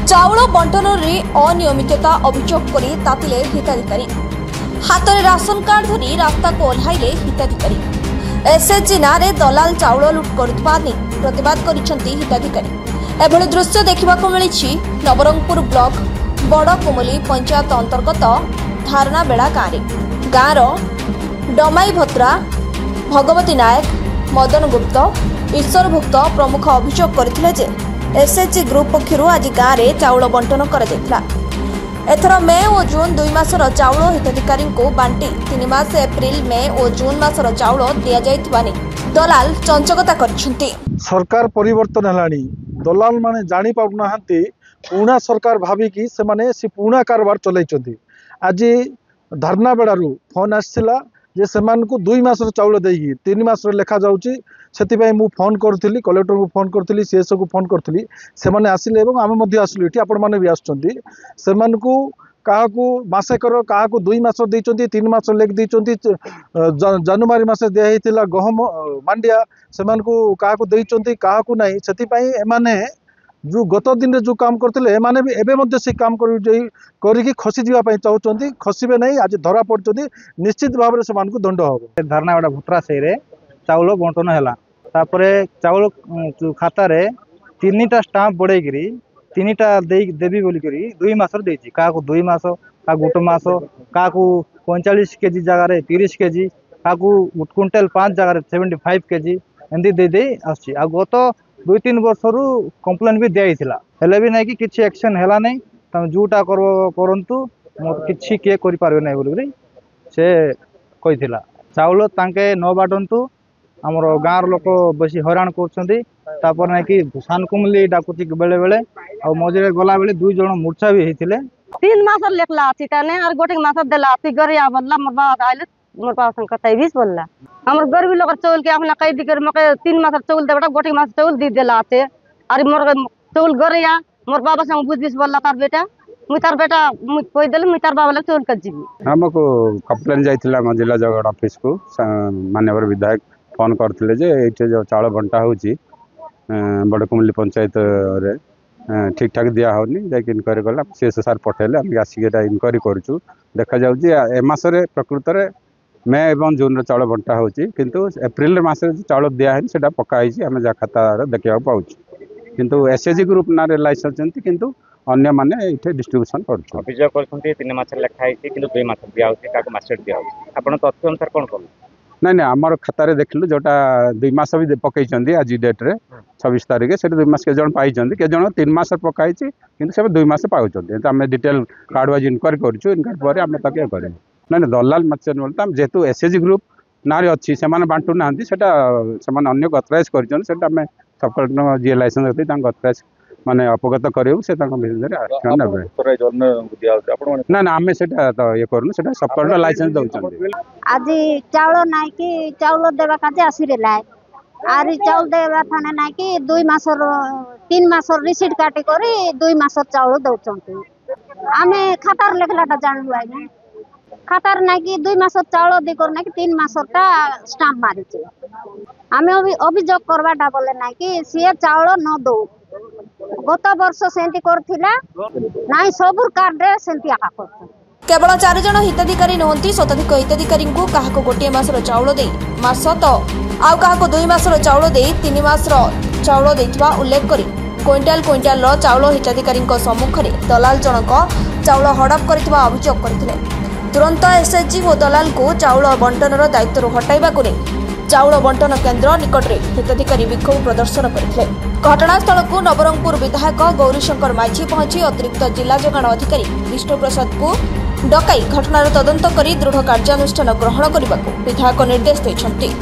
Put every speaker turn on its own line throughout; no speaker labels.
चाउल बंटन में अनियमितता अभियोग कर तातिले हिताधिकारी हाथ में राशन कार्ड धरी रास्ता को ओह्लैले हिताधिकारी एसएचजी ना दलाल चाउल लुट करुवा प्रतिवाद करिसेंती हिताधिकारी। एभली दृश्य देखा मिली नवरंगपुर ब्लॉक बड़कुमुली पंचायत अंतर्गत धारणाबेड़ा गाँव डमाई भत्रा भगवती नायक मदन गुप्त ईश्वर भुक्त प्रमुख अभियोग करथिले एसएचजी ग्रुप पक्षर आज गाँव में चाउल बंटन एथर मे और जून 2 मासर चाउल हिताधिकारी बांटी 3 मास एप्रिल मे और जून मासर चाउल दि जाने दलाल चंचकता करछंती।
सरकार परिवर्तन है दलाल माने जानी पाउना पुणा सरकार भाविकी से पुणा कारबार चलैछंती। आज धारणाबेड़ू फोन आसला जे सेमान को 2 मासर चाउल देगी 3 मासर लेखा जाउची से मु फोन करी कलेक्टर को फोन करी सीएस को फोन करी से आसिले आम आसलु ये आपण मैंने भी आसको क्या मसे कर क्या 2 मास देते 3 मास लेख देते जनवरी मस दिखाई गहम मांडिया से क्या देते क्या ना से जो गत दिन जो काम करते एमाने भी एबे से काम करी खसी जावाई चाहते खसबे नहीं आज धरा पड़ते निश्चित भाव में से दंड हम।
धारणाबेड़ा भुट्रा से चाउल बंटन है चाउल खाता 3टा स्टाम्प बढ़े 3टा देवी बोलिक 2 मासर देती क्या 2 मास क्या 1 मास क्या 45 केजी जगार 30 केजी क्या क्विंटाल 5 जगार 75 केजी एमती दे आस गत 2-3 वर्ष कंप्लेन भी दिखाई हेले भी नहीं कि एक्शन है नहीं तुम जोटा करंतु कि किए करें बोल से कही चाउल तांके न बांटतु आमर गाँव लोक बेस हैरान कर ना कि सानकुमली डाकुची बेले बेले आ मझे गला बेले 2 जन मूर्छा भी होते
3 मास लेखला और गोटे मास देला गरिया बदला मोर बाबा आइले मोर बाबा संग कतई बीस बोलला हमर गरीब लोग चौल के अपना कई दिकर मके 3 मास चौल दे बेटा गोटे मास चौल दी देला आते और मोर चौल गरिया मोर बाबा संग बुझ बीस बोलला तार बेटा मुई तार बेटा मुई कोई देले मुई तार बाबा लग चौल कर जीबी।
हमको कंप्लेन जाइतिला म जिला जगड़ ऑफिस को माननीय विधायक फोन करथिले जे एठे जो चाउल बंटा होची बड़कुमुली पंचायत रे ठीक ठाक दिया होनी जाके इनक्वारी कला सीएस सर पठेले हम आसिक इनक्वारी करूँ देखा जाउची ए मासरे प्रकृत रे मे एवं जून चाउल बंटा होची किंतु एप्रिल मास चाउल दिया है सेटा पक्का होची हम जा खाता देखा पाउची किंतु एसएचजी ग्रुप ना लाइसेंस चंती किंतु अन्य माने इथे डिस्ट्रीब्यूशन करछु
अभियोग करछंती 3 मास लेखा आइछि किंतु 2 मास दिया होछि काको मासेट दिया होछि आपण तथ्य अनुसार कोन करले
नहीं नहीं आमर खातार देखलु जोटा 2 मास भी पकई आज डेट रे 26 तारिख से 2 मास के जन पाई के जन 3 मास पकाई किंतु से 2 मास पाउछन आम डिटेल कार्ड वाइज इनक्वारी करूँ इनक्वारी पर आम तक करें ना दलाल मत जेहेतु एसएचजी ग्रुप ना अच्छी से बांटू ना अन्य गतराइज कर सब कलेक्टर जी लाइसेंस होती गतराइज माने अपगत करेउ से एक्शन नेबे ना ना आमे सेटा तो ये करनु सेटा सब कलेक्टर लाइसेंस दउछन
आज चाउल नाइ कि चाउल देबा काजे आसिरेला आरी चाउल देबा थाने नाइ कि 2 मासर 3 मासर रिसीट काटी करी 2 मासर चाउल दउछन आमे खातार लेखलाटा जानलु आइ खातार ना कि 2 मासर चाउल दे कर ना कि 3 मासर ता स्टाम्प मारिছে आमे अभियोग करबाटा बोले ना कि से चाउल न दो गत वर्ष सेंती करथिला नाइ सबुर कार्ड रे सेंती आका करथि
केवल 4 जन हिताधिकारी नहंती शताधिक हिताधिकारी को काहाको गोटे मासर चाउल दे मास तो आउ काहाको 2 मासर चाउल दे 3 मासर चाउल देथिबा उल्लेख करी क्विंटाल क्विंटाल रो चाउल हिताधिकारी सम्मुख में दलाल जनक चाउल हड़प करथिबा अभियोग करथिले। तुरंत एसएचजी और दलाल को चाउल बंटन दायित्व हटाइबा को चाउल बंटन केन्द्र निकट में हिताधिकारी विक्षोभ प्रदर्शन करते। घटनास्थल को नवरंगपुर विधायक गौरीशंकर माझी पहुंची अतिरिक्त जिला जोगाण अधिकारी विष्णु प्रसाद को डकाई घटनार तदंत कर दृढ़ कार्यानुष्ठान ग्रहण करने को विधायक निर्देश देते।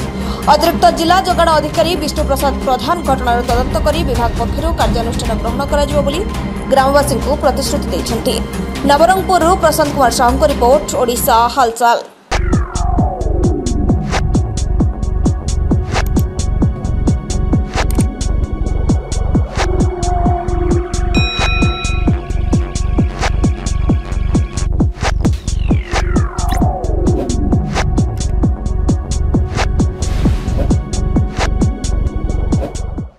अतिरिक्त जिला जोगाण अधिकारी विष्णु प्रसाद प्रधान घटनार तदंत कर विभाग पक्षर कार्यानुष्ठान ग्रहण कर ग्रामवासी को प्रतिश्रुति देते। नवरंगपुर प्रशांत कुमार साहू रिपोर्ट ओडिशा हालचाल।